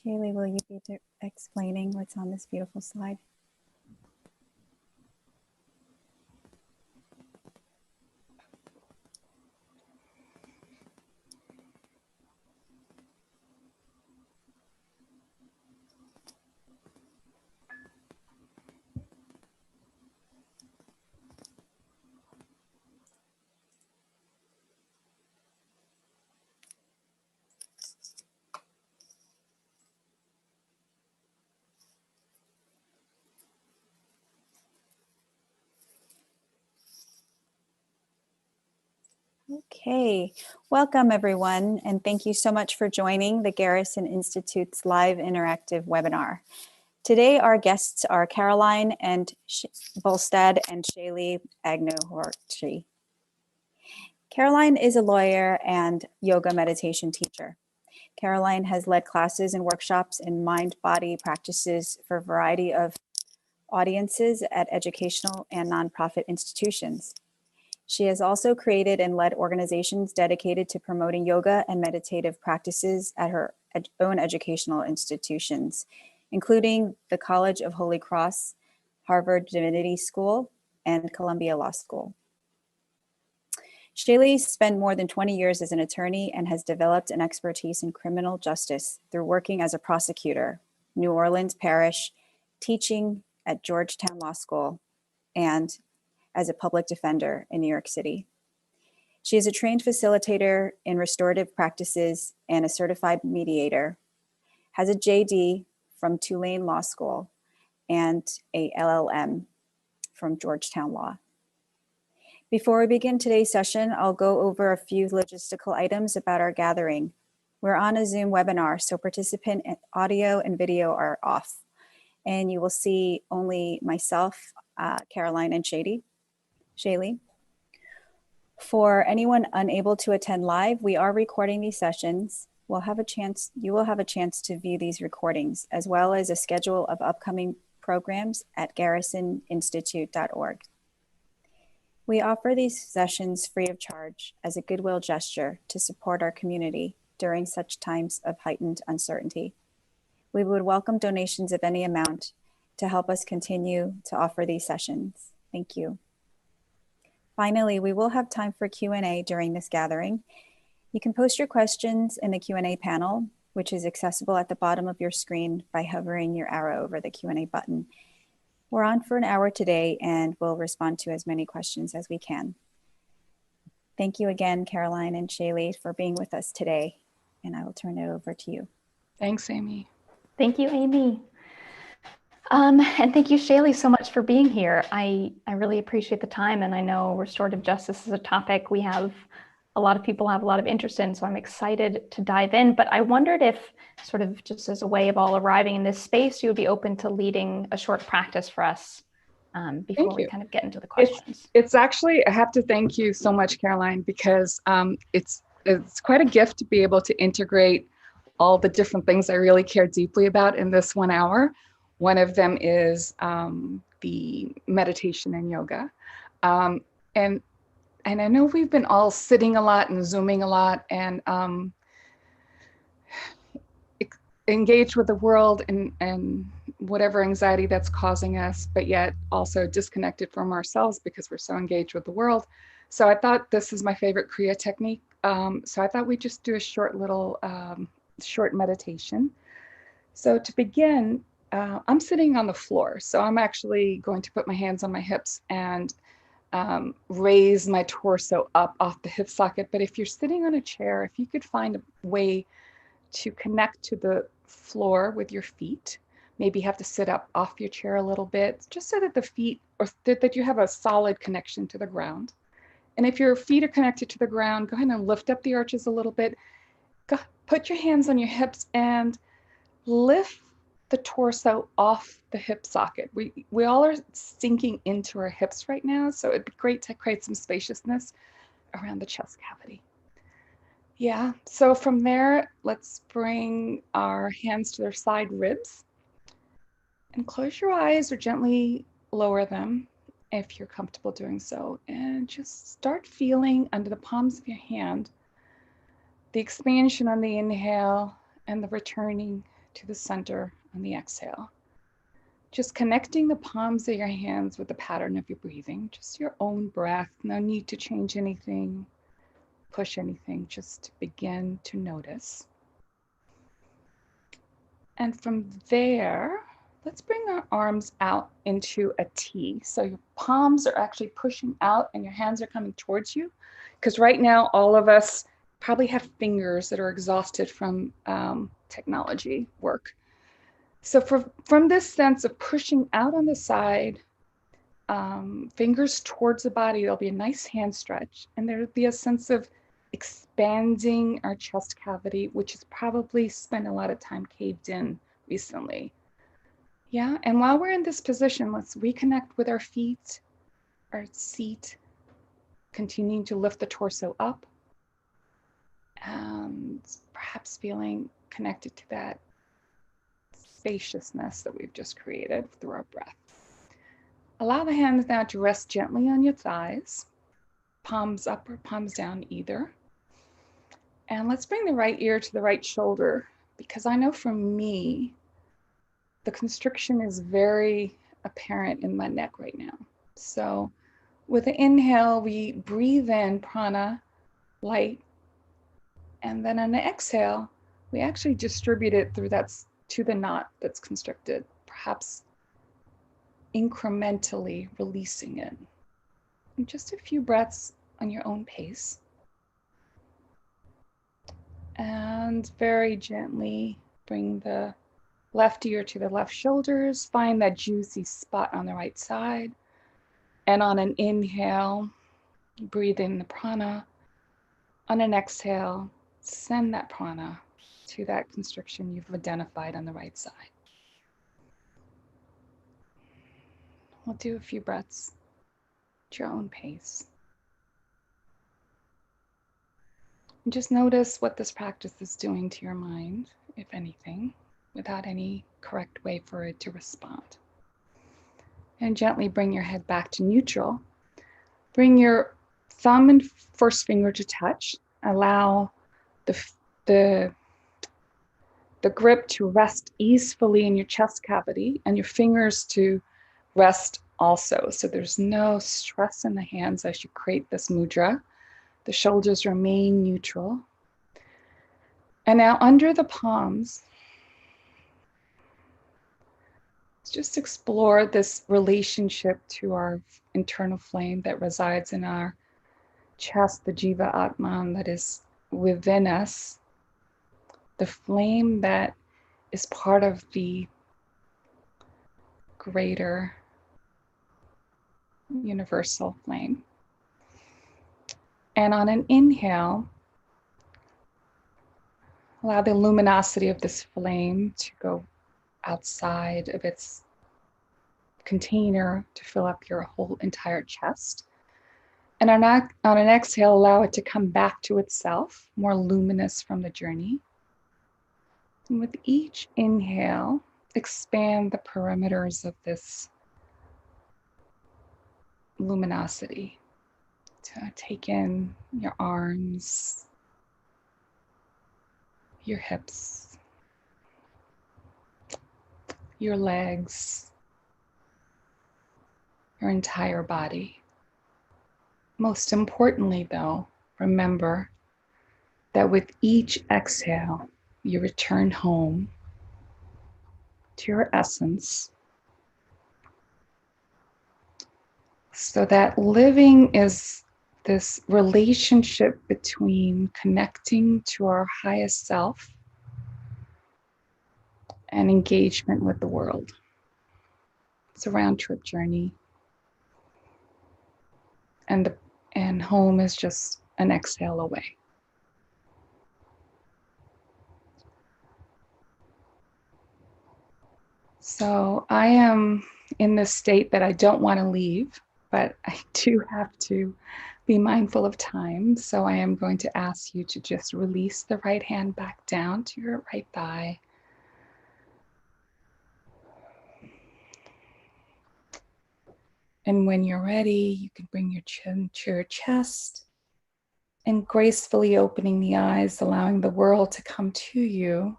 Shailly, will you be explaining what's on this beautiful slide? Okay, welcome everyone, and thank you so much for joining the Garrison Institute's live interactive webinar. Today, our guests are Caroline and Voldstad and Shailly Agnihotri. Caroline is a lawyer and yoga meditation teacher. Caroline has led classes and workshops in mind-body practices for a variety of audiences at educational and nonprofit institutions. She has also created and led organizations dedicated to promoting yoga and meditative practices at her own educational institutions, including the College of Holy Cross, Harvard Divinity School, and Columbia Law School. Shailly spent more than 20 years as an attorney and has developed an expertise in criminal justice through working as a prosecutor, New Orleans Parish, teaching at Georgetown Law School, and as a public defender in New York City. She is a trained facilitator in restorative practices and a certified mediator, has a JD from Tulane Law School and a LLM from Georgetown Law. Before we begin today's session, I'll go over a few logistical items about our gathering. We're on a Zoom webinar, so participant audio and video are off, and you will see only myself, Caroline, and Shailly. For anyone unable to attend live, we are recording these sessions. You will have a chance to view these recordings, as well as a schedule of upcoming programs at garrisoninstitute.org. We offer these sessions free of charge as a goodwill gesture to support our community during such times of heightened uncertainty. We would welcome donations of any amount to help us continue to offer these sessions. Thank you. Finally, we will have time for Q&A during this gathering. You can post your questions in the Q&A panel, which is accessible at the bottom of your screen by hovering your arrow over the Q&A button. We're on for an hour today and we'll respond to as many questions as we can. Thank you again, Caroline and Shailly, for being with us today, and I will turn it over to you. Thanks, Amy. Thank you, Amy. And thank you, Shailly, so much for being here. I really appreciate the time, and I know restorative justice is a topic we have a lot of people have a lot of interest in, so I'm excited to dive in. But I wondered if, sort of just as a way of all arriving in this space, you would be open to leading a short practice for us before we kind of get into the questions. It's actually, I have to thank you so much, Caroline, because it's quite a gift to be able to integrate all the different things I really care deeply about in this 1 hour. One of them is the meditation and yoga. And I know we've been all sitting a lot and Zooming a lot and engaged with the world and whatever anxiety that's causing us, but yet also disconnected from ourselves because we're so engaged with the world. So I thought this is my favorite Kriya technique. So I thought we'd just do a short little short meditation. So to begin, I'm sitting on the floor. So I'm actually going to put my hands on my hips and raise my torso up off the hip socket. But if you're sitting on a chair, if you could find a way to connect to the floor with your feet, maybe you have to sit up off your chair a little bit, just so that the feet, or that you have a solid connection to the ground. And if your feet are connected to the ground, go ahead and lift up the arches a little bit. Put your hands on your hips and lift the torso off the hip socket. We all are sinking into our hips right now, so it'd be great to create some spaciousness around the chest cavity. Yeah, so from there, let's bring our hands to their side ribs and close your eyes or gently lower them if you're comfortable doing so. And just start feeling under the palms of your hand the expansion on the inhale and the returning to the center on the exhale. Just connecting the palms of your hands with the pattern of your breathing, just your own breath. No need to change anything, push anything, just begin to notice. And from there, let's bring our arms out into a T. So your palms are actually pushing out and your hands are coming towards you. Because right now, all of us probably have fingers that are exhausted from technology work. So from this sense of pushing out on the side, fingers towards the body, there'll be a nice hand stretch. And there'll be a sense of expanding our chest cavity, which has probably spent a lot of time caved in recently. Yeah, and while we're in this position, let's reconnect with our feet, our seat, continuing to lift the torso up, and perhaps feeling connected to that spaciousness that we've just created through our breath. Allow the hands now to rest gently on your thighs, palms up or palms down either. And let's bring the right ear to the right shoulder, because I know for me, the constriction is very apparent in my neck right now. So with the inhale, we breathe in prana, light, and then on the exhale, we actually distribute it through to the knot that's constricted, perhaps incrementally releasing it. And just a few breaths on your own pace. And very gently bring the left ear to the left shoulders. Find that juicy spot on the right side. And on an inhale, breathe in the prana. On an exhale, send that prana to that constriction you've identified on the right side. We'll do a few breaths at your own pace. And just notice what this practice is doing to your mind, if anything, without any correct way for it to respond. And gently bring your head back to neutral. Bring your thumb and first finger to touch. Allow the grip to rest easefully in your chest cavity and your fingers to rest also. So there's no stress in the hands as you create this mudra. The shoulders remain neutral. And now under the palms, let's just explore this relationship to our internal flame that resides in our chest, the Jiva Atman that is within us, the flame that is part of the greater universal flame. And on an inhale, allow the luminosity of this flame to go outside of its container to fill up your whole entire chest. And on an exhale, allow it to come back to itself, more luminous from the journey. And with each inhale, expand the perimeters of this luminosity. To take in your arms, your hips, your legs, your entire body. Most importantly, though, remember that with each exhale, you return home to your essence. So that living is this relationship between connecting to our highest self and engagement with the world. It's a round trip journey. And home is just an exhale away. So I am in this state that I don't want to leave, but I do have to be mindful of time. So I am going to ask you to just release the right hand back down to your right thigh. And when you're ready, you can bring your chin to your chest and gracefully opening the eyes, allowing the world to come to you.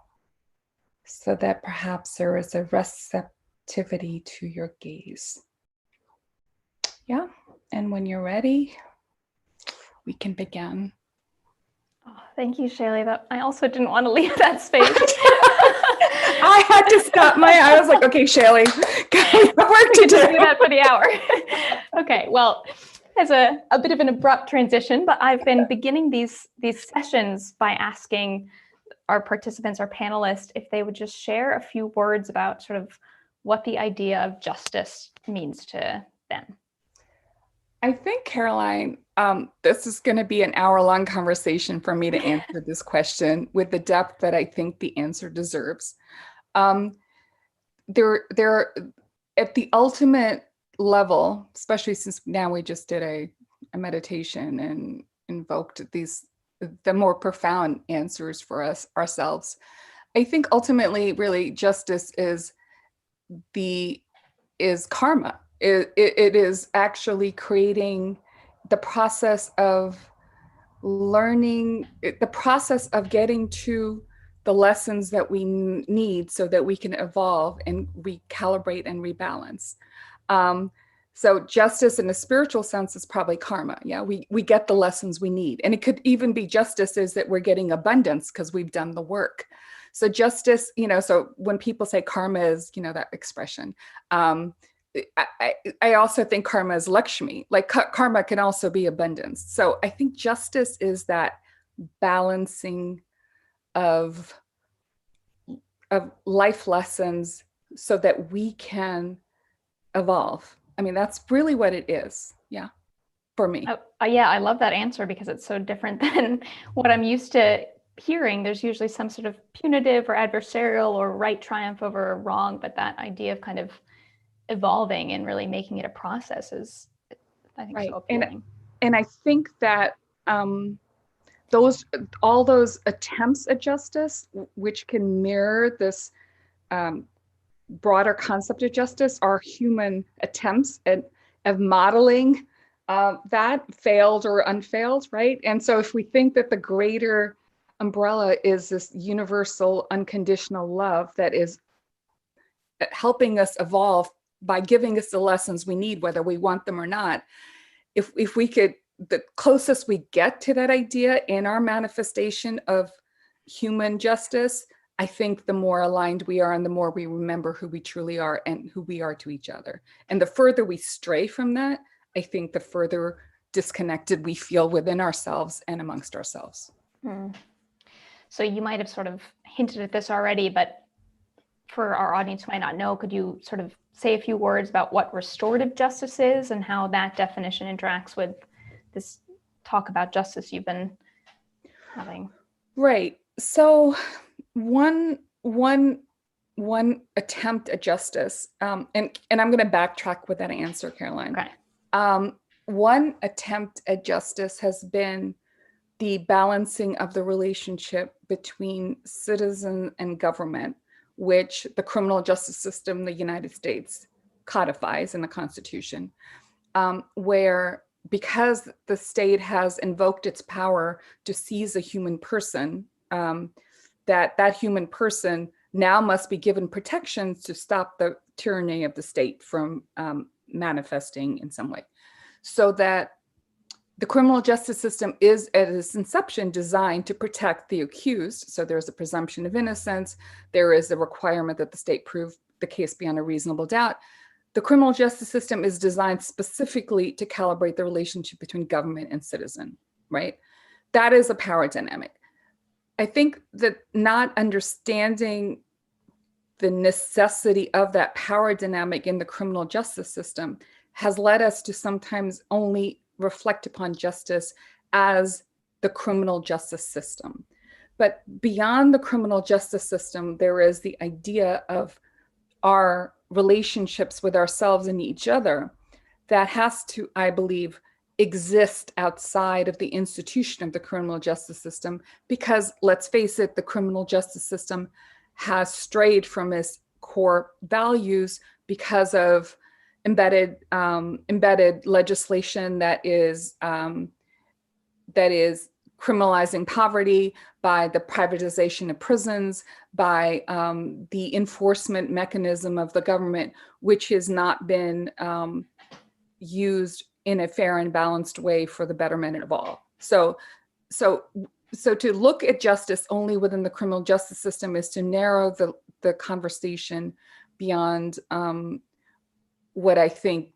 so that perhaps there is a receptivity to your gaze. Yeah, and when you're ready, we can begin. Oh, thank you, Shailly. I also didn't want to leave that space. I had to stop I was like, okay, Shailly, we have work to do that for the hour. Okay, well, as a bit of an abrupt transition, but I've been beginning these sessions by asking our participants, our panelists, if they would just share a few words about sort of what the idea of justice means to them. I think, Caroline, this is going to be an hour-long conversation for me to answer this question with the depth that I think the answer deserves. There, at the ultimate level, especially since now we just did a meditation and invoked the more profound answers for ourselves. I think ultimately, really, justice is karma. It is actually creating the process of learning, the process of getting to the lessons that we need so that we can evolve and recalibrate and rebalance. So justice in a spiritual sense is probably karma. Yeah, we get the lessons we need. And it could even be justice is that we're getting abundance because we've done the work. So justice, so when people say karma is, that expression, I also think karma is Lakshmi. Like karma can also be abundance. So I think justice is that balancing of life lessons so that we can evolve. I mean, that's really what it is. Yeah, for me. Yeah, I love that answer because it's so different than what I'm used to hearing. There's usually some sort of punitive or adversarial or right triumph over wrong, but that idea of kind of evolving and really making it a process is, I think, right. So appealing. And I think that all those attempts at justice, which can mirror this broader concept of justice, are human attempts of modeling that, failed or unfailed, right? And so if we think that the greater umbrella is this universal unconditional love that is helping us evolve by giving us the lessons we need, whether we want them or not, if we could, the closest we get to that idea in our manifestation of human justice, I think the more aligned we are and the more we remember who we truly are and who we are to each other. And the further we stray from that, I think the further disconnected we feel within ourselves and amongst ourselves. So you might have sort of hinted at this already, but for our audience who might not know, could you sort of say a few words about what restorative justice is and how that definition interacts with this talk about justice you've been having? Right. So one attempt at justice, and I'm going to backtrack with that answer, Caroline. Okay. One attempt at justice has been the balancing of the relationship between citizen and government, which the criminal justice system in the United States codifies in the Constitution, where because the state has invoked its power to seize a human person, that human person now must be given protections to stop the tyranny of the state from manifesting in some way. So that the criminal justice system is at its inception designed to protect the accused. So there's a presumption of innocence. There is a requirement that the state prove the case beyond a reasonable doubt. The criminal justice system is designed specifically to calibrate the relationship between government and citizen, right? That is a power dynamic. I think that not understanding the necessity of that power dynamic in the criminal justice system has led us to sometimes only reflect upon justice as the criminal justice system. But beyond the criminal justice system, there is the idea of our relationships with ourselves and each other that has to, I believe, exist outside of the institution of the criminal justice system, because let's face it, the criminal justice system has strayed from its core values because of embedded legislation that is criminalizing poverty, by the privatization of prisons, by the enforcement mechanism of the government, which has not been used in a fair and balanced way for the betterment of all. So to look at justice only within the criminal justice system is to narrow the conversation beyond what I think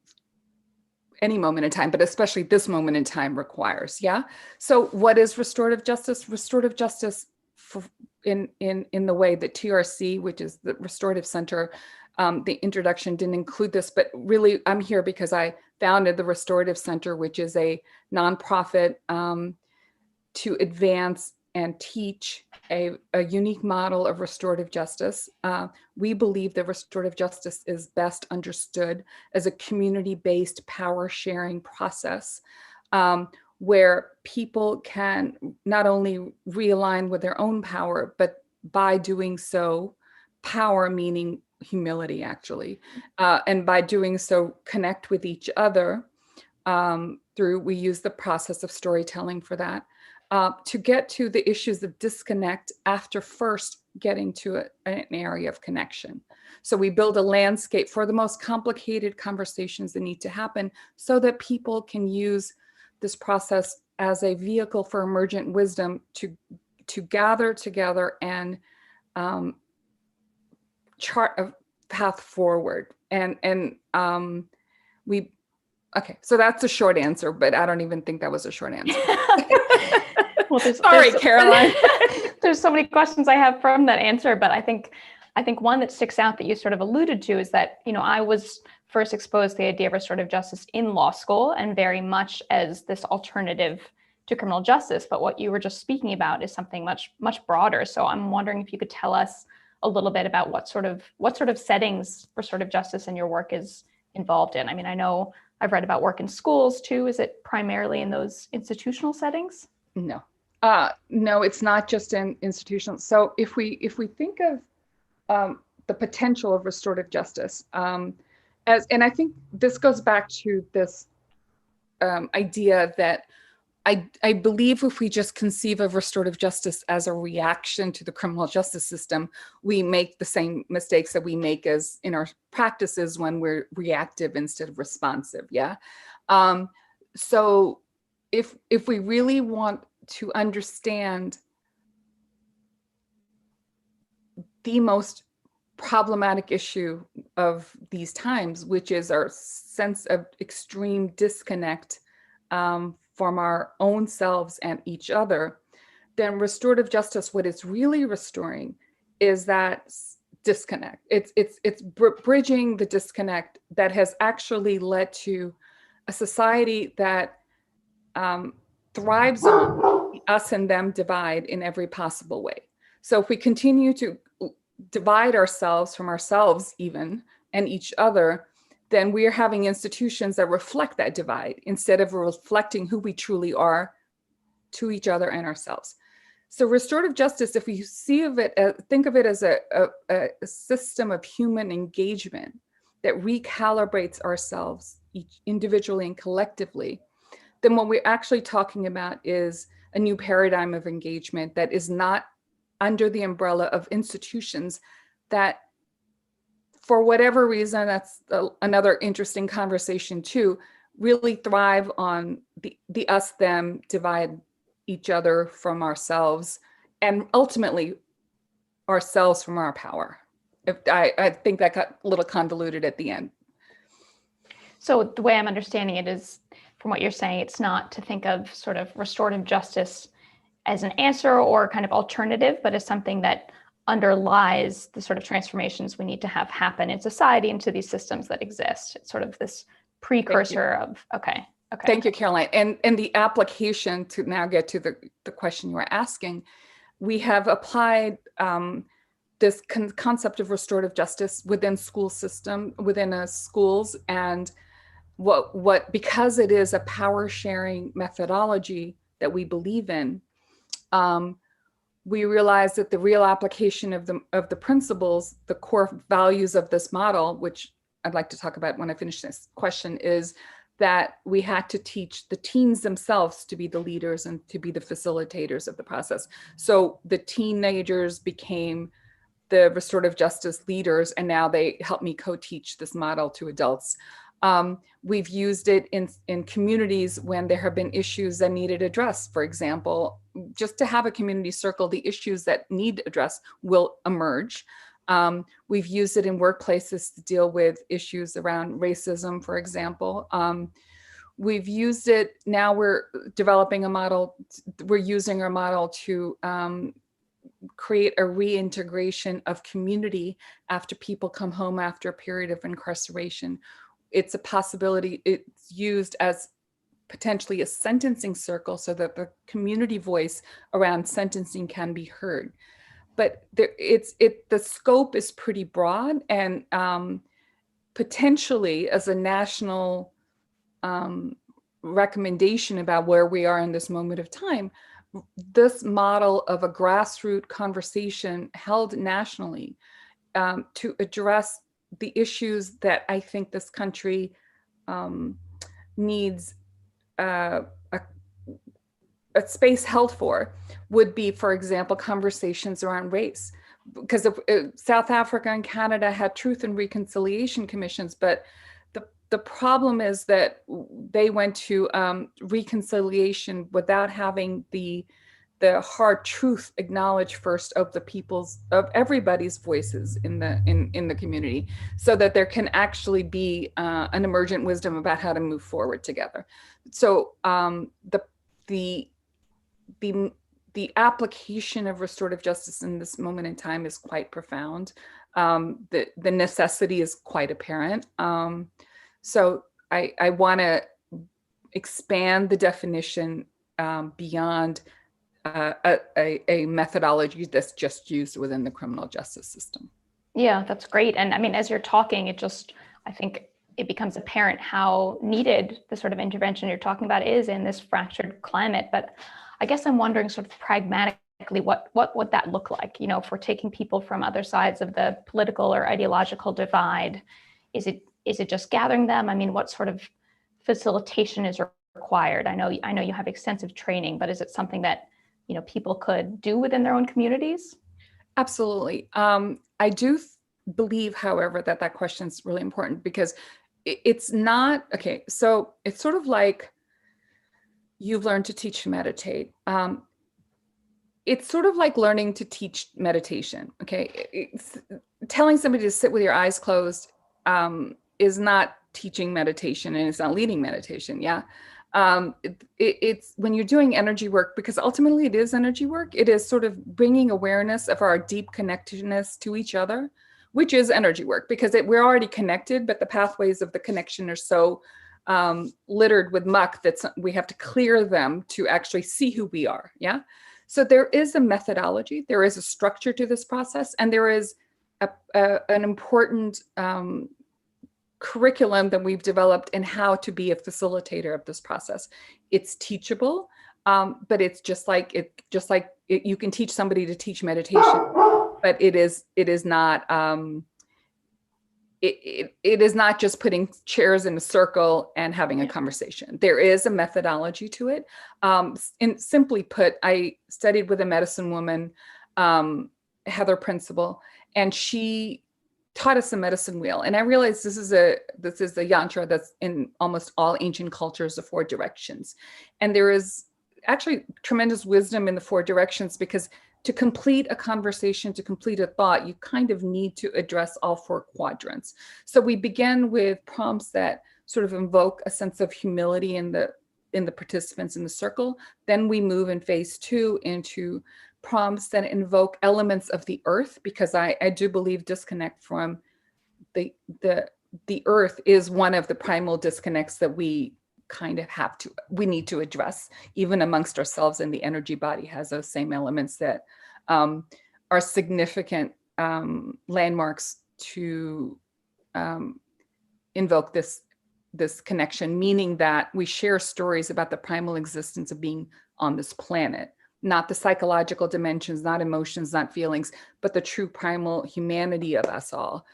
any moment in time, but especially this moment in time requires. Yeah. So what is restorative justice? Restorative justice in the way that TRC, which is the Restorative Center, the introduction didn't include this, but really I'm here because I founded the Restorative Center, which is a nonprofit to advance and teach a unique model of restorative justice. We believe that restorative justice is best understood as a community-based power sharing process where people can not only realign with their own power, but by doing so, power meaning humility actually, and by doing so connect with each other we use the process of storytelling for that. To get to the issues of disconnect after first getting to an area of connection. So we build a landscape for the most complicated conversations that need to happen so that people can use this process as a vehicle for emergent wisdom to gather together and chart a path forward. Okay, so that's a short answer, but I don't even think that was a short answer. Well, Sorry, Caroline. There's so many questions I have from that answer, but I think one that sticks out that you sort of alluded to is that, I was first exposed to the idea of restorative justice in law school and very much as this alternative to criminal justice. But what you were just speaking about is something much, much broader. So I'm wondering if you could tell us a little bit about what sort of settings restorative justice in your work is involved in. I mean, I know I've read about work in schools too. Is it primarily in those institutional settings? No, no, it's not just in institutional. So if we think of the potential of restorative justice, and I think this goes back to this idea that I believe if we just conceive of restorative justice as a reaction to the criminal justice system, we make the same mistakes that we make as in our practices when we're reactive instead of responsive. Yeah. So if we really want to understand the most problematic issue of these times, which is our sense of extreme disconnect from our own selves and each other, then restorative justice, what it's really restoring is that disconnect. It's bridging the disconnect that has actually led to a society that thrives on the us and them divide in every possible way. So if we continue to divide ourselves from ourselves even and each other, then we are having institutions that reflect that divide instead of reflecting who we truly are to each other and ourselves. So restorative justice, if we think of it as a system of human engagement that recalibrates ourselves each individually and collectively, then what we're actually talking about is a new paradigm of engagement that is not under the umbrella of institutions that, for whatever reason, that's another interesting conversation too, really thrive on the us, them, divide each other from ourselves, and ultimately ourselves from our power. I think that got a little convoluted at the end. So the way I'm understanding it is, from what you're saying, it's not to think of sort of restorative justice as an answer or kind of alternative, but as something that underlies the sort of transformations we need to have happen in society into these systems that exist. It's sort of this precursor of, okay. Thank you, Caroline. And the application, to now get to the question you were asking, we have applied this concept of restorative justice within schools, and because it is a power sharing methodology that we believe in, we realize that the real application of the principles, the core values of this model, which I'd like to talk about when I finish this question, is that we had to teach the teens themselves to be the leaders and to be the facilitators of the process. So the teenagers became the restorative justice leaders, and now they help me co-teach this model to adults. We've used it in communities when there have been issues that needed addressed. For example, just to have a community circle, the issues that need address will emerge. We've used it in workplaces to deal with issues around racism, for example. We've used it, now we're developing a model, we're using our model to create a reintegration of community after people come home after a period of incarceration. It's a possibility, it's used as potentially a sentencing circle so that the community voice around sentencing can be heard. But the scope is pretty broad, and potentially as a national recommendation about where we are in this moment of time, this model of a grassroots conversation held nationally to address the issues that I think this country needs a space held for would be, for example, conversations around race. Because South Africa and Canada had truth and reconciliation commissions, but the problem is that they went to reconciliation without having the hard truth acknowledged first of everybody's voices in the community, so that there can actually be an emergent wisdom about how to move forward together. So the application of restorative justice in this moment in time is quite profound. The necessity is quite apparent. So I want to expand the definition beyond a methodology that's just used within the criminal justice system. Yeah, that's great. And I mean, as you're talking, I think it becomes apparent how needed the sort of intervention you're talking about is in this fractured climate. But I guess I'm wondering sort of pragmatically, what would that look like? You know, if we're taking people from other sides of the political or ideological divide, is it just gathering them? I mean, what sort of facilitation is required? I know you have extensive training, but is it something that, you know, people could do within their own communities? Absolutely. I do believe, however, that question is really important, because it's not, okay, so it's sort of like you've learned to teach to meditate. It's sort of like learning to teach meditation, okay? Telling somebody to sit with your eyes closed is not teaching meditation, and it's not leading meditation, yeah? It's when you're doing energy work, because ultimately it is energy work, it is sort of bringing awareness of our deep connectedness to each other, which is energy work, because we're already connected, but the pathways of the connection are so littered with muck that we have to clear them to actually see who we are, yeah? So there is a methodology, there is a structure to this process, and there is an important curriculum that we've developed in how to be a facilitator of this process. It's teachable, but it's just like you can teach somebody to teach meditation, but it is not just putting chairs in a circle and having a conversation. There is a methodology to it. And simply put, I studied with a medicine woman, Heather Principal, and she taught us the medicine wheel. And I realized this is a yantra that's in almost all ancient cultures, the 4 directions. And there is actually tremendous wisdom in the 4 directions, because to complete a conversation, to complete a thought, you kind of need to address all 4 quadrants. So we begin with prompts that sort of invoke a sense of humility in the participants in the circle. Then we move in phase 2 into prompts that invoke elements of the earth, because I do believe disconnect from the earth is one of the primal disconnects that we kind of we need to address, even amongst ourselves, and the energy body has those same elements that are significant landmarks to invoke this connection, meaning that we share stories about the primal existence of being on this planet, not the psychological dimensions, not emotions, not feelings, but the true primal humanity of us all.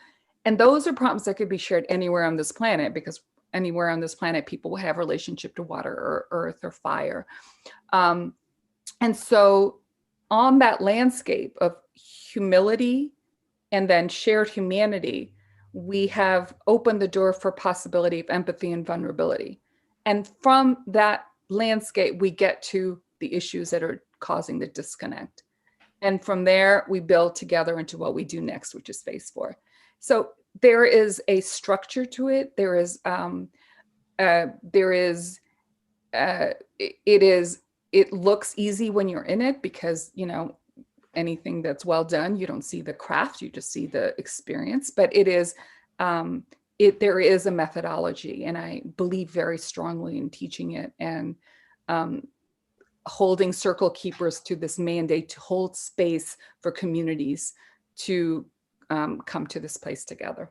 And those are prompts that could be shared anywhere on this planet, because anywhere on this planet, people will have a relationship to water or earth or fire. And so on that landscape of humility and then shared humanity, we have opened the door for possibility of empathy and vulnerability. And from that landscape, we get to the issues that are causing the disconnect. And from there, we build together into what we do next, which is phase 4. So there is a structure to it. It looks easy when you're in it because, you know, anything that's well done, you don't see the craft, you just see the experience. But it is, there is a methodology, and I believe very strongly in teaching it and holding circle keepers to this mandate to hold space for communities to come to this place together.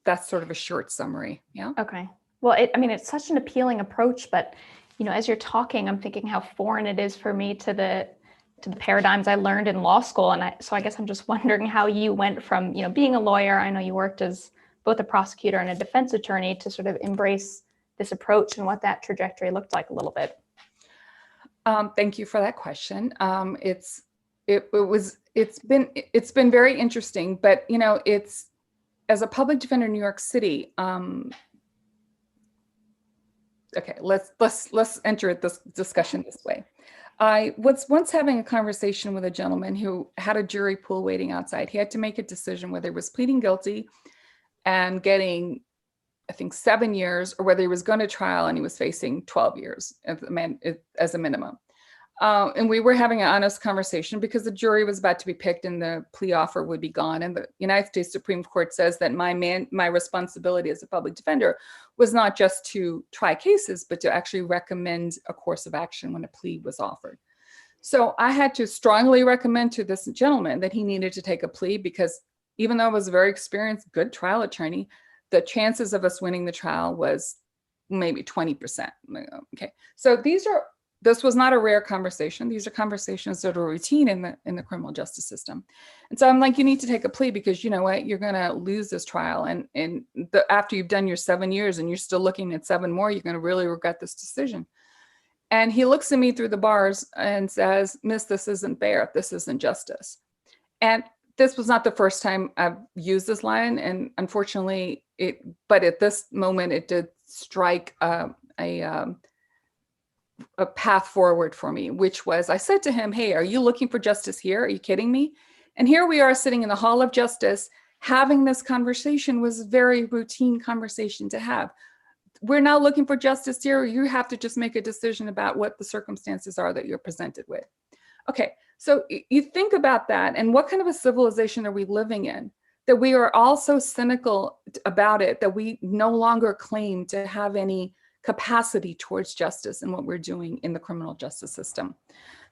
That's sort of a short summary. Yeah. Okay. Well, it's such an appealing approach, but you know, as you're talking, I'm thinking how foreign it is for me to the paradigms I learned in law school. And so I guess I'm just wondering how you went from, you know, being a lawyer, I know you worked as both a prosecutor and a defense attorney, to sort of embrace this approach and what that trajectory looked like a little bit. Thank you for that question. It's been very interesting, but you know, it's, as a public defender in New York City, okay, let's enter this discussion this way. I was once having a conversation with a gentleman who had a jury pool waiting outside. He had to make a decision whether he was pleading guilty and getting, I think, 7 years, or whether he was going to trial and he was facing 12 years as a minimum. And we were having an honest conversation because the jury was about to be picked and the plea offer would be gone. And the United States Supreme Court says that my responsibility as a public defender was not just to try cases, but to actually recommend a course of action when a plea was offered. So I had to strongly recommend to this gentleman that he needed to take a plea, because even though I was a very experienced, good trial attorney, the chances of us winning the trial was maybe 20%. Okay, so this was not a rare conversation. These are conversations that are routine in the criminal justice system. And so I'm like, you need to take a plea, because you know what, you're going to lose this trial. And after you've done your 7 years and you're still looking at 7 more, you're going to really regret this decision. And he looks at me through the bars and says, "Miss, this isn't fair. This isn't justice." And this was not the first time I've used this line. And unfortunately, but at this moment, it did strike a path forward for me, which was, I said to him, "Hey, are you looking for justice here? Are you kidding me?" And here we are sitting in the Hall of Justice having this conversation. Was a very routine conversation to have. We're not looking for justice here. You have to just make a decision about what the circumstances are that you're presented with. Okay, so you think about that, and what kind of a civilization are we living in, that we are all so cynical about it that we no longer claim to have any capacity towards justice in what we're doing in the criminal justice system.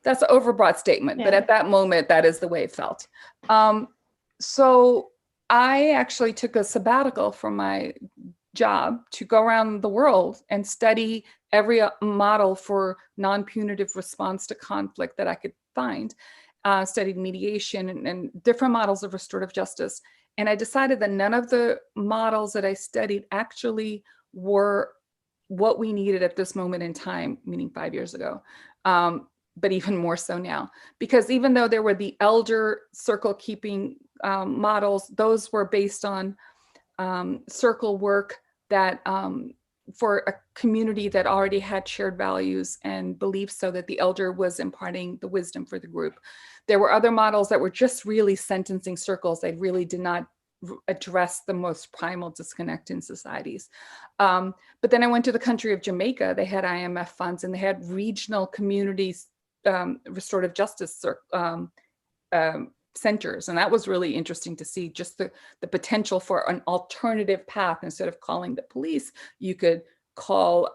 That's an overbroad statement, but at that moment, that is the way it felt. So I actually took a sabbatical from my job to go around the world and study every model for non-punitive response to conflict that I could find. Studied mediation and different models of restorative justice. And I decided that none of the models that I studied actually were what we needed at this moment in time, meaning 5 years ago, but even more so now. Because even though there were the elder circle keeping models, those were based on circle work that for a community that already had shared values and beliefs, so that the elder was imparting the wisdom for the group. There were other models that were just really sentencing circles. They really did not address the most primal disconnect in societies. But then I went to the country of Jamaica. They had IMF funds and they had regional communities, restorative justice centers. And that was really interesting to see just the potential for an alternative path. Instead of calling the police, you could go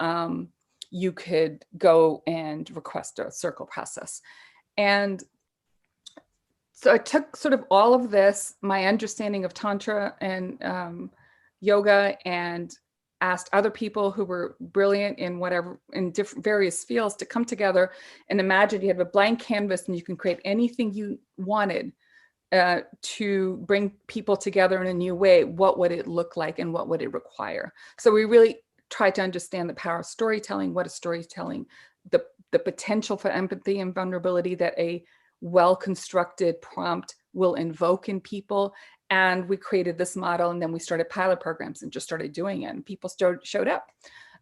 and request a circle process. And so I took sort of all of this, my understanding of Tantra and yoga, and asked other people who were brilliant in different various fields to come together and imagine you have a blank canvas and you can create anything you wanted to bring people together in a new way. What would it look like and what would it require? So we really try to understand the power of storytelling, what is storytelling, the potential for empathy and vulnerability that a well-constructed prompt will invoke in people. And we created this model, and then we started pilot programs and just started doing it, and people showed up.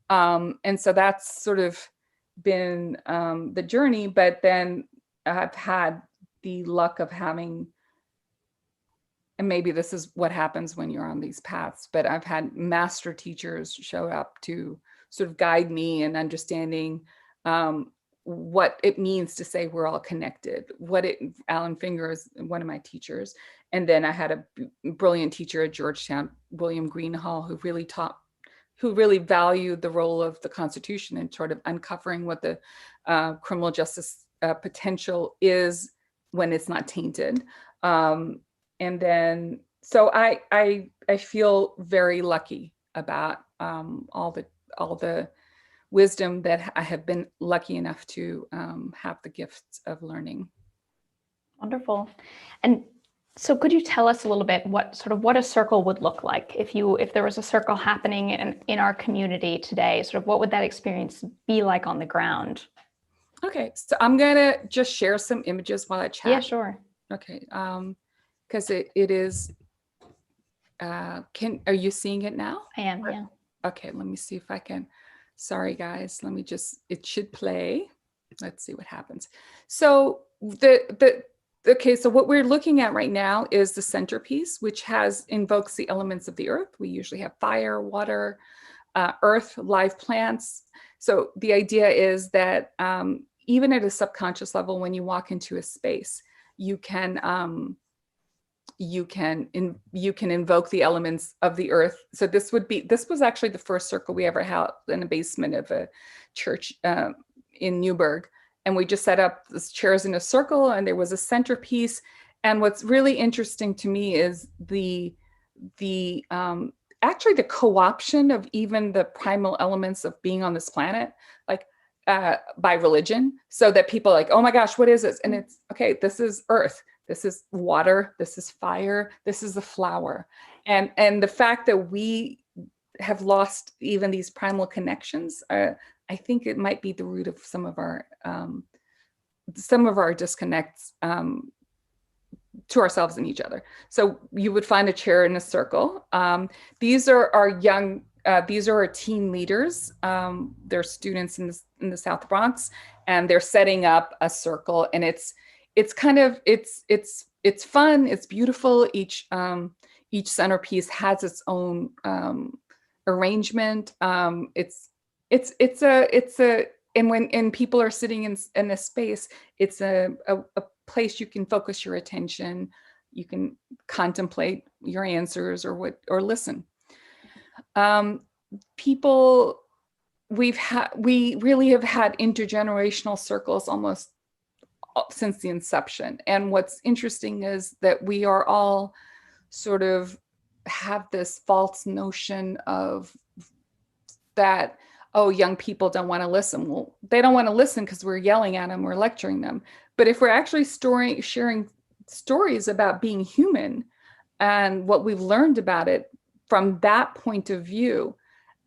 And so that's sort of been the journey. But then I've had the luck of having, and maybe this is what happens when you're on these paths, but I've had master teachers show up to sort of guide me in understanding what it means to say we're all connected. Alan Finger is one of my teachers. And then I had a brilliant teacher at Georgetown, William Greenhall, who really valued the role of the Constitution and sort of uncovering what the criminal justice potential is when it's not tainted. And then, so I feel very lucky about all the wisdom that I have been lucky enough to have the gifts of learning. Wonderful. And so could you tell us a little bit what a circle would look like if there was a circle happening in our community today? Sort of what would that experience be like on the ground? Okay, so I'm gonna just share some images while I chat. Yeah, sure. Okay, because it is. Are you seeing it now? I am. Yeah. Okay, let me see if I can. Sorry, guys. It should play. Let's see what happens. So okay, so what we're looking at right now is the centerpiece, which invokes the elements of the earth. We usually have fire, water, earth, live plants. So the idea is that even at a subconscious level, when you walk into a space, you can invoke the elements of the earth. So this was actually the first circle we ever held in the basement of a church in Newburgh. And we just set up the chairs in a circle, and there was a centerpiece. And what's really interesting to me is actually the co-option of even the primal elements of being on this planet, like by religion, so that people are like, oh my gosh, what is this? And it's, okay, this is earth. This is water, this is fire, this is the flower. And the fact that we have lost even these primal connections, I think it might be the root of some of our disconnects to ourselves and each other. So you would find a chair in a circle. These are our team leaders. They're students in the South Bronx, and they're setting up a circle, and it's fun, it's beautiful. Each centerpiece has its own arrangement. And when people are sitting in a space, it's a place you can focus your attention. You can contemplate your answers or listen. We really have had intergenerational circles almost since the inception. And what's interesting is that we are all sort of have this false notion of that, oh, young people don't want to listen. Well, they don't want to listen because we're yelling at them, we're lecturing them. But if we're actually sharing stories about being human and what we've learned about it from that point of view,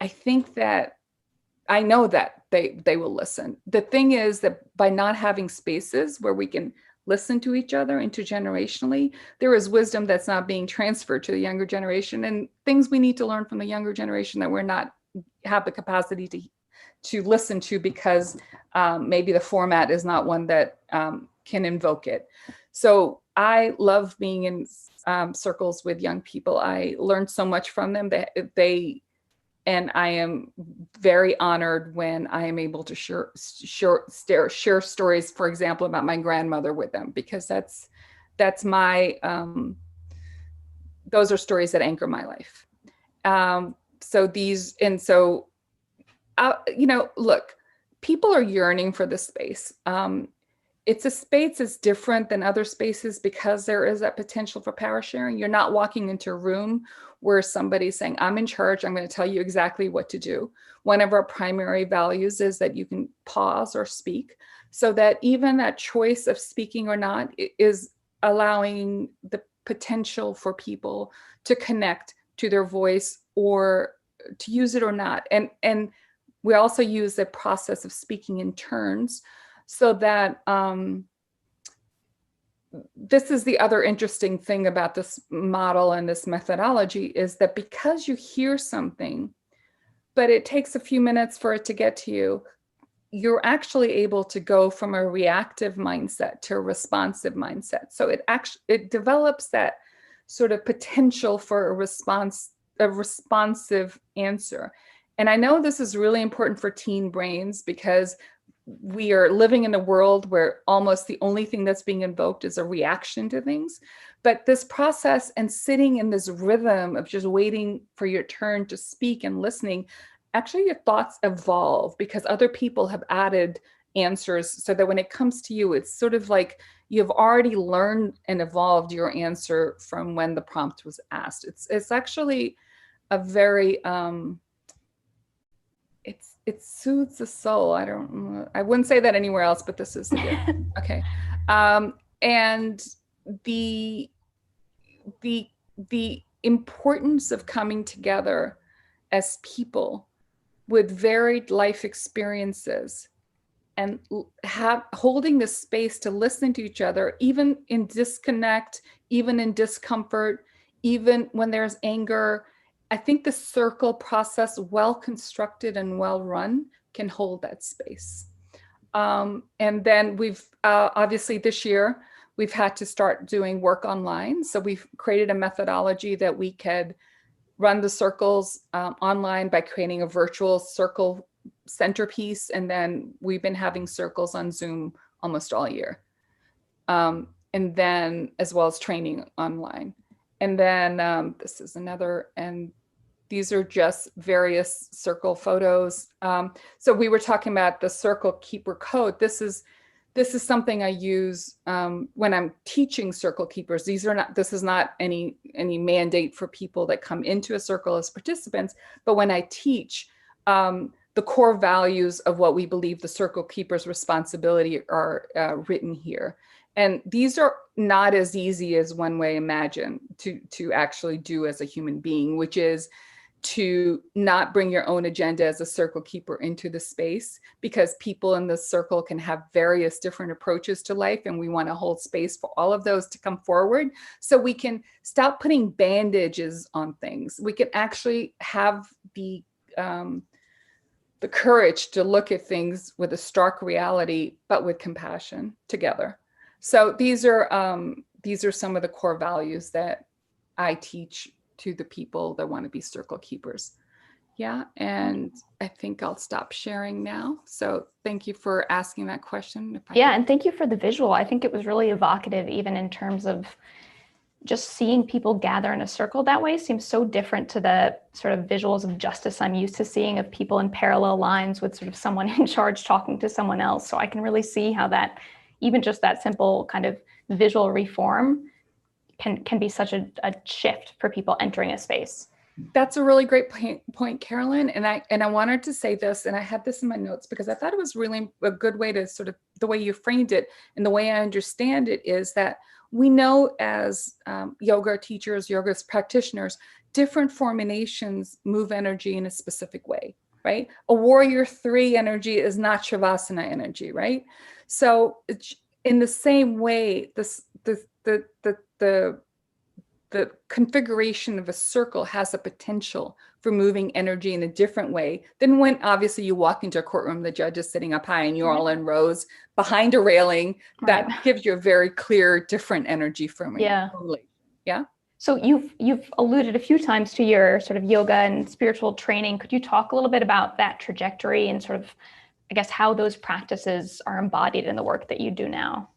I know that they will listen. The thing is that by not having spaces where we can listen to each other intergenerationally, there is wisdom that's not being transferred to the younger generation, and things we need to learn from the younger generation that we're not have the capacity to listen to because maybe the format is not one that can invoke it. So I love being in circles with young people. I learned so much from them. And I am very honored when I am able to share stories, for example, about my grandmother with them, because that's my, those are stories that anchor my life. Look, people are yearning for this space. It's a space that's different than other spaces because there is that potential for power sharing. You're not walking into a room where somebody's saying, I'm in charge, I'm going to tell you exactly what to do. One of our primary values is that you can pause or speak, so that even that choice of speaking or not is allowing the potential for people to connect to their voice or use it or not. And we also use the process of speaking in turns, so that this is the other interesting thing about this model and this methodology, is that because you hear something, but it takes a few minutes for it to get to you, you're actually able to go from a reactive mindset to a responsive mindset. So it develops that sort of potential for a responsive answer. And I know this is really important for teen brains, because we are living in a world where almost the only thing that's being invoked is a reaction to things. But this process and sitting in this rhythm of just waiting for your turn to speak and listening, actually your thoughts evolve because other people have added answers, so that when it comes to you, it's sort of like you've already learned and evolved your answer from when the prompt was asked. It's actually a very it soothes the soul. I wouldn't say that anywhere else, but this is the gift. Okay. And the importance of coming together as people with varied life experiences and holding the space to listen to each other, even in disconnect, even in discomfort, even when there's anger. I think the circle process, well constructed and well run, can hold that space. And then we've obviously this year, we've had to start doing work online. So we've created a methodology that we could run the circles online by creating a virtual circle centerpiece. And then we've been having circles on Zoom almost all year. And then as well as training online. And then this is another, and these are just various circle photos. So we were talking about the circle keeper code. This is something I use when I'm teaching circle keepers. This is not any mandate for people that come into a circle as participants, but when I teach, the core values of what we believe the circle keeper's responsibility are written here. And these are not as easy as one may imagine to actually do as a human being, which is to not bring your own agenda as a circle keeper into the space, because people in the circle can have various different approaches to life, and we want to hold space for all of those to come forward so we can stop putting bandages on things. We can actually have the courage to look at things with a stark reality, but with compassion together. So these are some of the core values that I teach to the people that want to be circle keepers. Yeah, and I think I'll stop sharing now. So thank you for asking that question. And thank you for the visual. I think it was really evocative, even in terms of just seeing people gather in a circle that way seems so different to the sort of visuals of justice I'm used to seeing, of people in parallel lines with sort of someone in charge talking to someone else. So I can really see how that, even just that simple kind of visual reform can be such a shift for people entering a space. That's a really great point, Carolyn. And I wanted to say this, and I had this in my notes because I thought it was really a good way to sort of, the way you framed it and the way I understand it is that we know as yoga teachers, yoga practitioners, different formations move energy in a specific way, right? A warrior 3 energy is not Shavasana energy, right? So in the same way, the configuration of a circle has a potential for moving energy in a different way than when obviously you walk into a courtroom, the judge is sitting up high and you're all in rows behind a railing. That gives you a very clear, different energy from it. Yeah. So you've alluded a few times to your sort of yoga and spiritual training. Could you talk a little bit about that trajectory and sort of, I guess, how those practices are embodied in the work that you do now?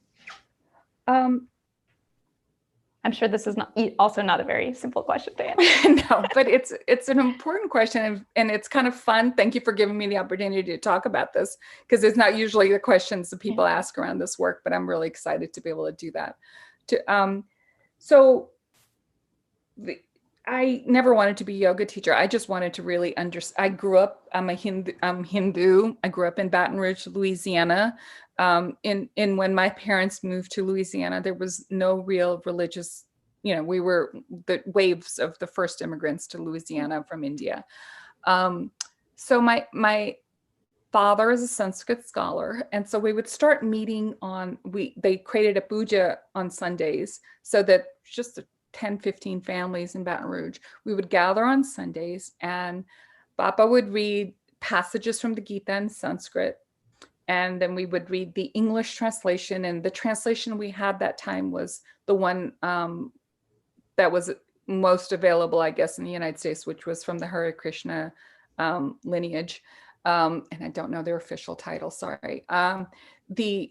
I'm sure this is also not a very simple question to answer. No, but it's an important question, and it's kind of fun. Thank you for giving me the opportunity to talk about this, because it's not usually the questions that people ask around this work, but I'm really excited to be able to do that. I never wanted to be a yoga teacher. I just wanted to really understand. I grew up, I'm Hindu. I grew up in Baton Rouge, Louisiana. In when my parents moved to Louisiana, there was no real religious, we were the waves of the first immigrants to Louisiana from India. So my father is a Sanskrit scholar, and so we would start meeting they created a puja on Sundays, so that just 10, 15 families in Baton Rouge, we would gather on Sundays, and Papa would read passages from the Gita in Sanskrit, and then we would read the English translation, and the translation we had that time was the one that was most available, I guess, in the United States, which was from the Hare Krishna lineage. And I don't know their official title, sorry. And then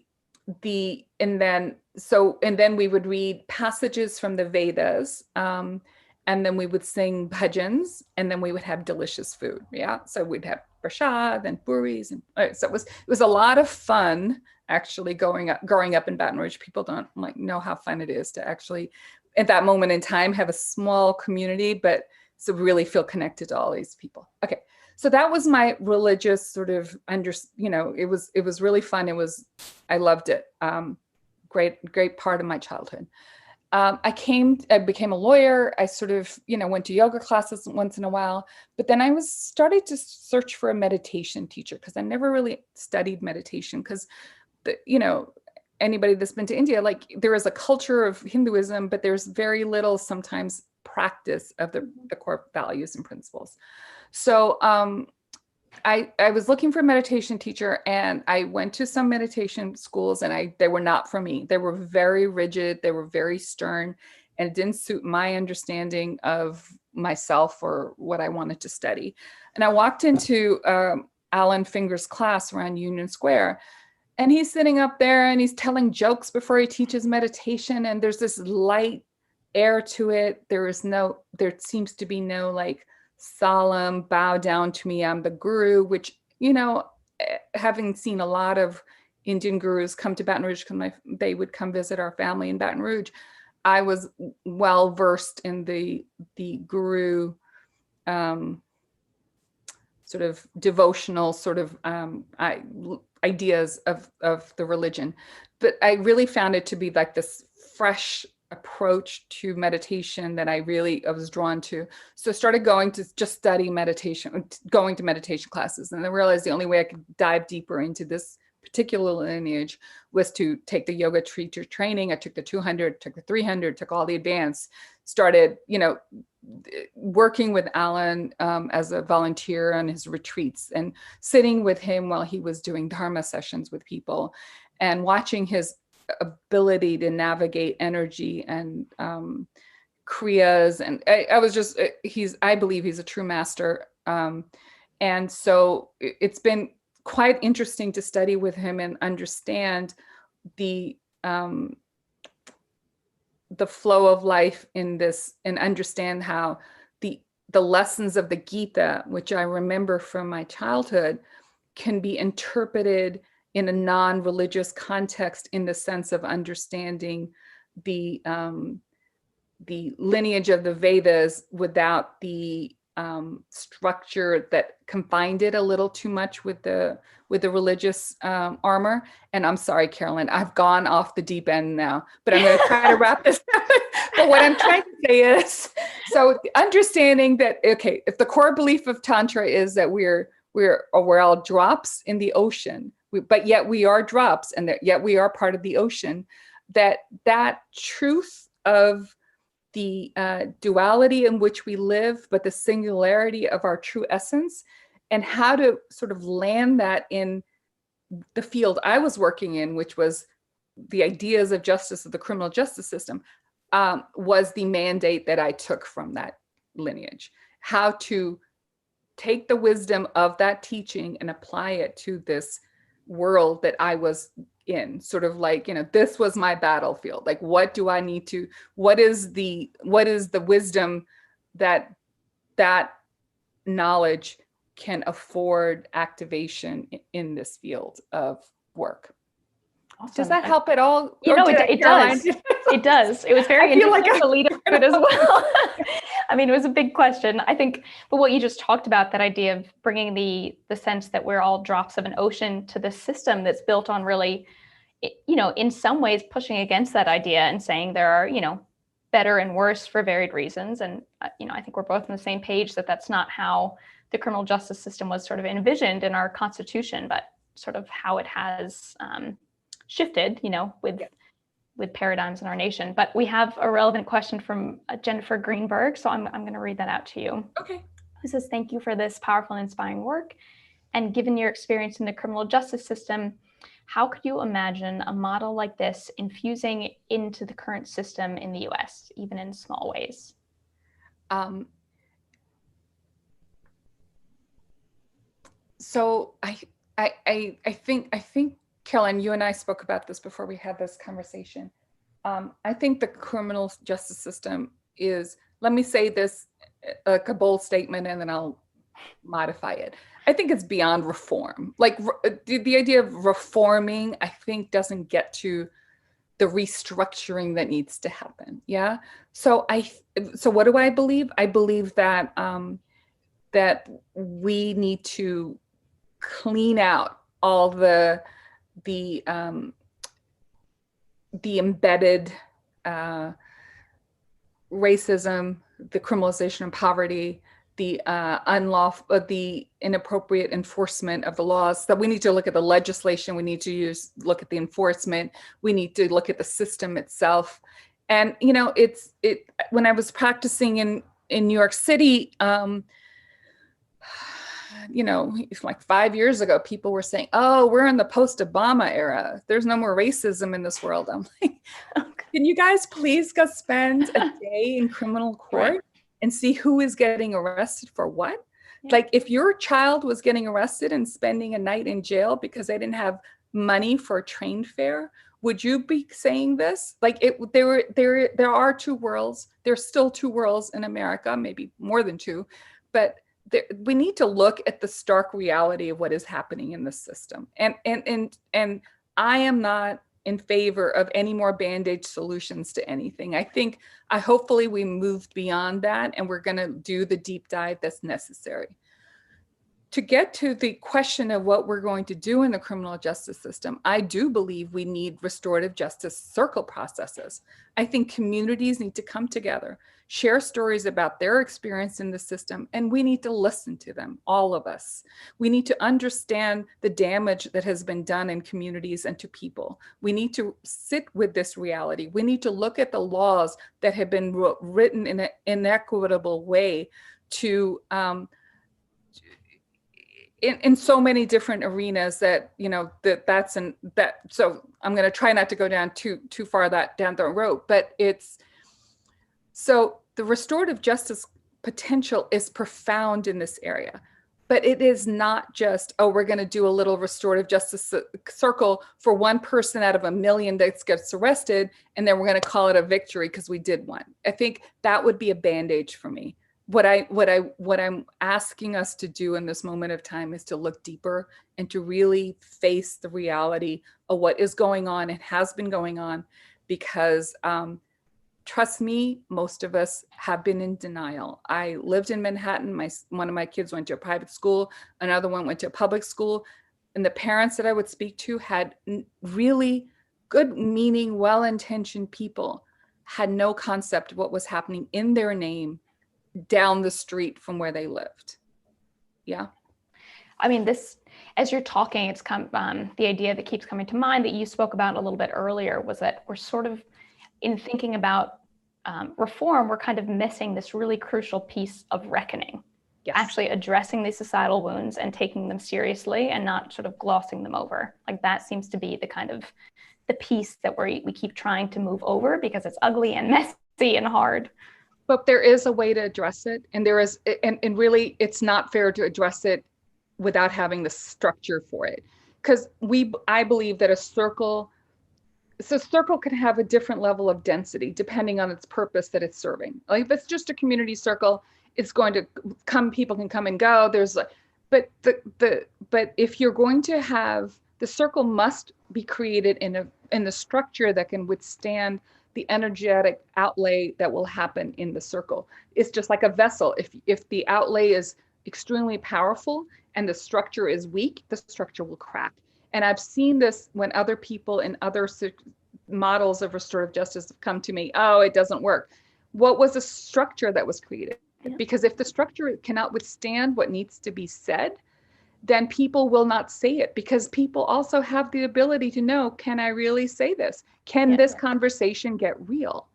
we would read passages from the Vedas, and then we would sing bhajans, and then we would have delicious food. Yeah, so we'd have prasad and puris, and so it was a lot of fun actually growing up in Baton Rouge. People don't know how fun it is to actually, at that moment in time, have a small community, but so really feel connected to all these people. Okay. So that was my religious sort of it was really fun. I loved it. Great part of my childhood. I became a lawyer. I sort of, went to yoga classes once in a while, but then I was starting to search for a meditation teacher because I never really studied meditation because, anybody that's been to India, there is a culture of Hinduism, but there's very little sometimes practice of the core values and principles. So I was looking for a meditation teacher, and I went to some meditation schools, and they were not for me. They were very rigid. They were very stern, and it didn't suit my understanding of myself or what I wanted to study. And I walked into Alan Finger's class around Union Square, and he's sitting up there and he's telling jokes before he teaches meditation. And there's this light air to it. There seems to be no solemn bow down to me, I'm the guru, which, having seen a lot of Indian gurus come to Baton Rouge because they would come visit our family in Baton Rouge, I was well versed in the guru sort of devotional sort of ideas of the religion. But I really found it to be this fresh approach to meditation that I was drawn to. So I started going to just study meditation, going to meditation classes. And I realized the only way I could dive deeper into this particular lineage was to take the yoga teacher training. I took the 200, took the 300, took all the advanced, started, working with Alan as a volunteer on his retreats and sitting with him while he was doing Dharma sessions with people and watching his ability to navigate energy and kriyas. And I believe he's a true master. And so it's been quite interesting to study with him and understand the flow of life in this, and understand how the lessons of the Gita, which I remember from my childhood, can be interpreted in a non-religious context in the sense of understanding the lineage of the Vedas without the structure that confined it a little too much with the religious armor. And I'm sorry, Carolyn, I've gone off the deep end now, but I'm going to try to wrap this up. But what I'm trying to say is, so understanding that, okay, if the core belief of Tantra is that we're all drops in the ocean, but yet we are drops, and that yet we are part of the ocean, that truth of the duality in which we live, but the singularity of our true essence, and how to sort of land that in the field I was working in, which was the ideas of justice of the criminal justice system, was the mandate that I took from that lineage. How to take the wisdom of that teaching and apply it to this world that I was in, sort of this was my battlefield. What do I need to, what is the wisdom that knowledge can afford activation in this field of work? Awesome. Does that help at all? It does. It does. It was very interesting to lead up to it as well. I mean, it was a big question, I think, but what you just talked about, that idea of bringing the sense that we're all drops of an ocean to this system that's built on really, in some ways pushing against that idea and saying there are, better and worse for varied reasons. And, I think we're both on the same page that that's not how the criminal justice system was sort of envisioned in our Constitution, but sort of how it has shifted, with paradigms in our nation. But we have a relevant question from Jennifer Greenberg, so I'm going to read that out to you. Okay. It says, thank you for this powerful and inspiring work. And given your experience in the criminal justice system, how could you imagine a model like this infusing into the current system in the US, even in small ways? So I think Caroline, you and I spoke about this before we had this conversation. I think the criminal justice system is, let me say this, a bold statement, and then I'll modify it. I think it's beyond reform. Like the idea of reforming, I think, doesn't get to the restructuring that needs to happen. Yeah. So what do I believe? I believe that that we need to clean out all the embedded racism, the criminalization of poverty, the the inappropriate enforcement of the laws. That we need to look at the legislation. We need to look at the enforcement. We need to look at the system itself. And when I was practicing in New York City, like 5 years ago, people were saying, "Oh, we're in the post-Obama era. There's no more racism in this world." I'm like, can you guys please go spend a day in criminal court and see who is getting arrested for what? Yeah. Like, if your child was getting arrested and spending a night in jail because they didn't have money for a train fare, would you be saying this? Like, there are two worlds. There's still two worlds in America, maybe more than two, but we need to look at the stark reality of what is happening in the system. And I am not in favor of any more band-aid solutions to anything. Hopefully we moved beyond that, and we're going to do the deep dive that's necessary. To get to the question of what we're going to do in the criminal justice system, I do believe we need restorative justice circle processes. I think communities need to come together, share stories about their experience in the system, and we need to listen to them, all of us. We need to understand the damage that has been done in communities and to people. We need to sit with this reality. We need to look at the laws that have been written in an inequitable way to in so many different arenas that, so I'm going to try not to go down too far down the road, but so the restorative justice potential is profound in this area, but it is not just, oh, we're going to do a little restorative justice circle for one person out of 1 million that gets arrested, and then we're going to call it a victory because we did one. I think that would be a bandage for me. What I'm asking us to do in this moment of time is to look deeper and to really face the reality of what is going on and has been going on, because trust me, most of us have been in denial. I lived in Manhattan. One of my kids went to a private school. Another one went to a public school. And the parents that I would speak to had really good meaning, well-intentioned people, had no concept of what was happening in their name down the street from where they lived. Yeah. I mean, this, as you're talking, it's the idea that keeps coming to mind that you spoke about a little bit earlier was that we're sort of, in thinking about reform, we're kind of missing this really crucial piece of reckoning. Yes. Actually addressing these societal wounds and taking them seriously and not sort of glossing them over. Like, that seems to be the kind of the piece that we keep trying to move over because it's ugly and messy and hard. But there is a way to address it, and there is, and really, it's not fair to address it without having the structure for it. Because I believe that a circle can have a different level of density depending on its purpose that it's serving. Like, if it's just a community circle, it's going to come, people can come and go. But if you're going to have, the circle must be created in the structure that can withstand the energetic outlay that will happen in the circle. It's just like a vessel. If the outlay is extremely powerful and the structure is weak, the structure will crack. And I've seen this when other people in other models of restorative justice have come to me, oh, it doesn't work. What was the structure that was created? Yeah. Because if the structure cannot withstand what needs to be said, then people will not say it, because people also have the ability to know, can I really say this? Can this conversation get real?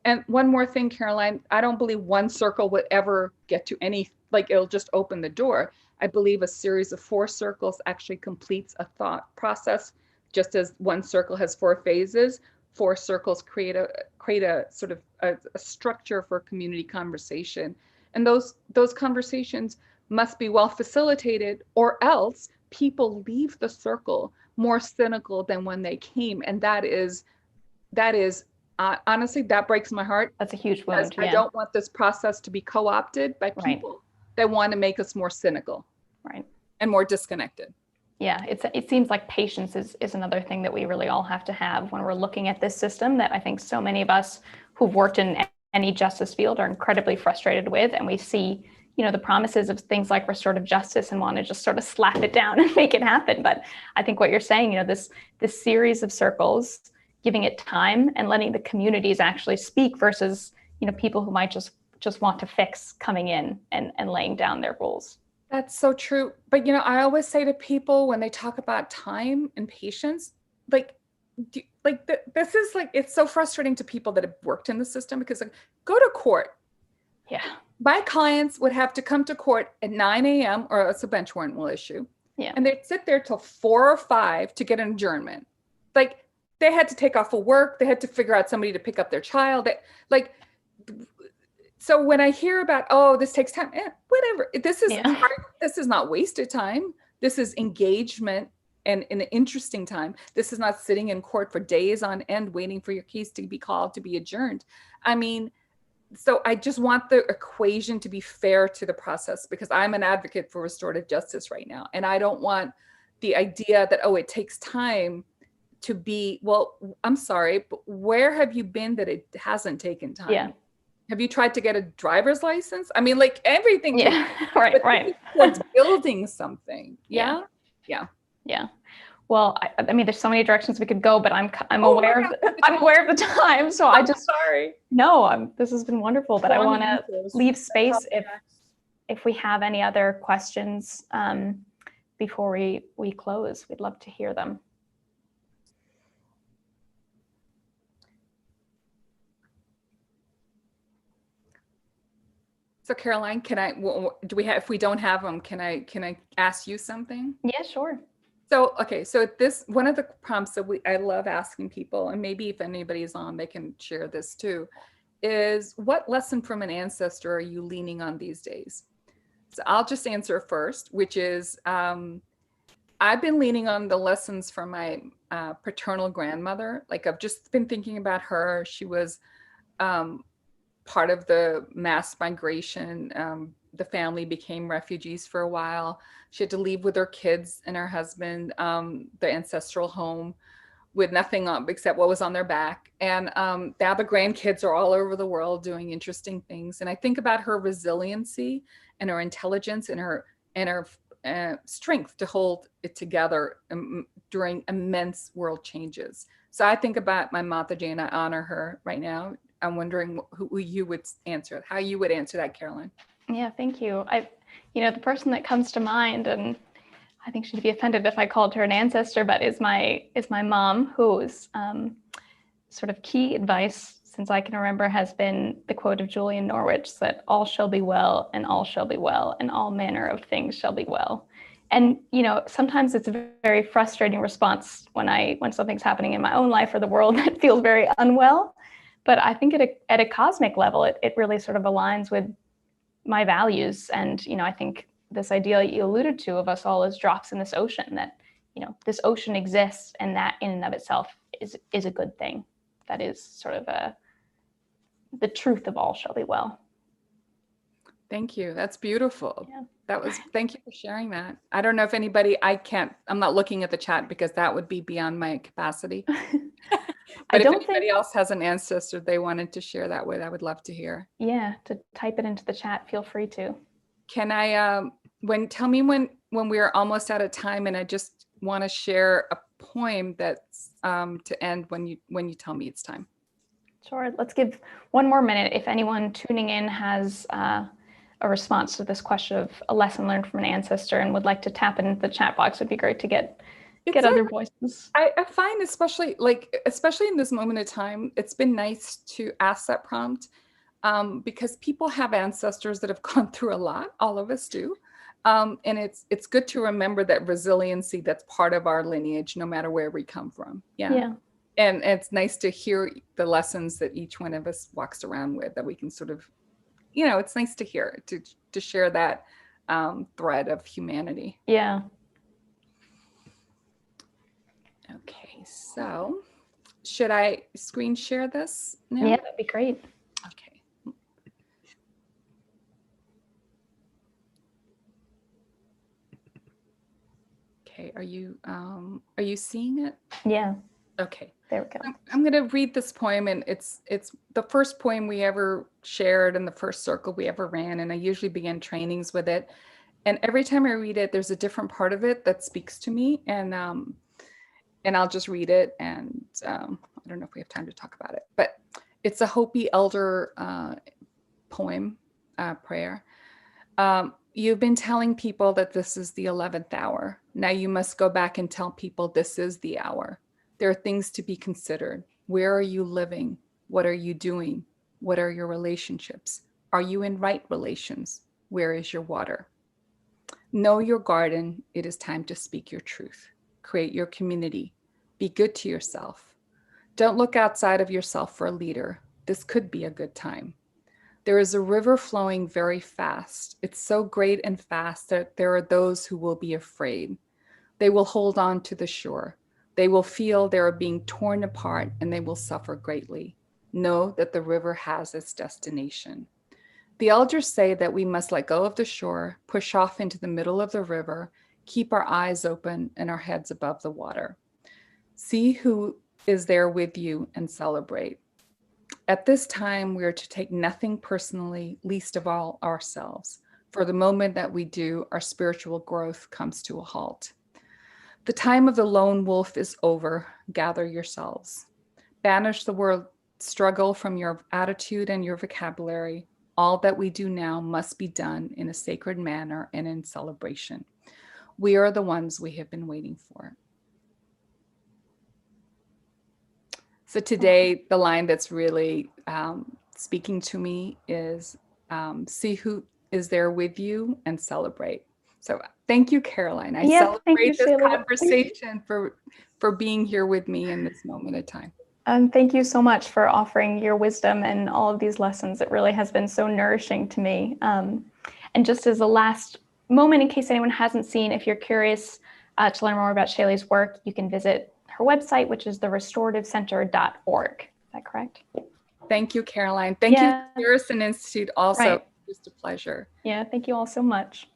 And one more thing, Caroline, I don't believe one circle would ever get to any, like it'll just open the door. I believe a series of 4 circles actually completes a thought process. Just as one circle has 4 phases, 4 circles create a sort of a structure for community conversation. And those conversations must be well facilitated, or else people leave the circle more cynical than when they came. And that is honestly, that breaks my heart. That's a huge wound. I don't want this process to be co-opted by people that want to make us more cynical, and more disconnected. Yeah, it seems like patience is another thing that we really all have to have when we're looking at this system that I think so many of us who've worked in any justice field are incredibly frustrated with. And we see, the promises of things like restorative justice and want to just sort of slap it down and make it happen. But I think what you're saying, this series of circles, giving it time and letting the communities actually speak versus, people who might just want to fix coming in and laying down their rules. That's so true. But, I always say to people when they talk about time and patience, this is it's so frustrating to people that have worked in the system, because go to court. Yeah. My clients would have to come to court at 9 a.m. or else a bench warrant will issue. Yeah. And they'd sit there till 4 or 5 to get an adjournment. They had to take off of work. They had to figure out somebody to pick up their child. So when I hear about, this takes time, whatever. This is hard. This is not wasted time. This is engagement and an interesting time. This is not sitting in court for days on end waiting for your case to be called, to be adjourned. I mean, so I just want the equation to be fair to the process, because I'm an advocate for restorative justice right now. And I don't want the idea that, it takes time to be, well, I'm sorry, but where have you been that it hasn't taken time? Yeah. Have you tried to get a driver's license? I mean, everything. Yeah. Right. Towards building something. Yeah. Well, I mean, there's so many directions we could go, but I'm aware of the time. So sorry. No, this has been wonderful, but I want to leave space if we have any other questions before we close. We'd love to hear them. So Caroline, if we don't have them, can I ask you something? Yeah, sure. So, okay. So one of the prompts that I love asking people, and maybe if anybody's on, they can share this too, is what lesson from an ancestor are you leaning on these days? So I'll just answer first, which is, I've been leaning on the lessons from my paternal grandmother. I've just been thinking about her. She was, part of the mass migration. The family became refugees for a while. She had to leave with her kids and her husband, the ancestral home, with nothing except what was on their back. And now the grandkids are all over the world doing interesting things. And I think about her resiliency and her intelligence and her strength to hold it together during immense world changes. So I think about my Mataji and I honor her right now. I'm wondering who you would answer, how you would answer that, Caroline. Yeah, thank you. The person that comes to mind, and I think she'd be offended if I called her an ancestor, but is my mom, whose sort of key advice since I can remember has been the quote of Julian Norwich, that all shall be well, and all shall be well, and all manner of things shall be well. And sometimes it's a very frustrating response when something's happening in my own life or the world that feels very unwell. But I think at a cosmic level, it really sort of aligns with my values. And, I think this idea that you alluded to of us all as drops in this ocean, that, this ocean exists, and that in and of itself is a good thing. That is sort of the truth of all shall be well. Thank you. That's beautiful. Yeah. Thank you for sharing that. I don't know if I'm not looking at the chat because that would be beyond my capacity. But if anybody else has an ancestor they wanted to share that with, I would love to hear. Yeah, to type it into the chat, feel free to. Can I, tell me when we're almost out of time, and I just want to share a poem that's to end when you tell me it's time. Sure. Let's give one more minute. If anyone tuning in has a response to this question of a lesson learned from an ancestor and would like to tap into the chat box, would be great to get other voices. I find especially in this moment of time, it's been nice to ask that prompt because people have ancestors that have gone through a lot. All of us do. And it's good to remember that resiliency, that's part of our lineage, no matter where we come from. Yeah. And it's nice to hear the lessons that each one of us walks around with, that we can sort of, it's nice to hear, to share that thread of humanity. Yeah. Okay, so should I screen share this now? Yeah, that'd be great. Okay. Okay, are you seeing it? Yeah. Okay. There we go. I'm going to read this poem, and it's the first poem we ever shared and the first circle we ever ran, and I usually begin trainings with it. And every time I read it, there's a different part of it that speaks to me, and I'll just read it, and I don't know if we have time to talk about it, but it's a Hopi elder poem, prayer. You've been telling people that this is the 11th hour. Now you must go back and tell people this is the hour. There are things to be considered. Where are you living? What are you doing? What are your relationships? Are you in right relations? Where is your water? Know your garden. It is time to speak your truth. Create your community. Be good to yourself. Don't look outside of yourself for a leader. This could be a good time. There is a river flowing very fast. It's so great and fast that there are those who will be afraid. They will hold on to the shore. They will feel they are being torn apart, and they will suffer greatly. Know that the river has its destination. The elders say that we must let go of the shore, push off into the middle of the river, keep our eyes open and our heads above the water. See who is there with you and celebrate. At this time, we are to take nothing personally, least of all ourselves. For the moment that we do, our spiritual growth comes to a halt. The time of the lone wolf is over. Gather yourselves. Banish the word struggle from your attitude and your vocabulary. All that we do now must be done in a sacred manner and in celebration. We are the ones we have been waiting for. So today, the line that's really speaking to me is see who is there with you and celebrate. So thank you, Caroline. I celebrate this conversation for being here with me in this moment of time. Thank you so much for offering your wisdom and all of these lessons. It really has been so nourishing to me. And just as a last moment, in case anyone hasn't seen, if you're curious to learn more about Shailly's work, you can visit her website, which is therestorativecenter.org. Is that correct? Thank you, Caroline. Thank you, Garrison Institute also. Right. Just a pleasure. Yeah, thank you all so much.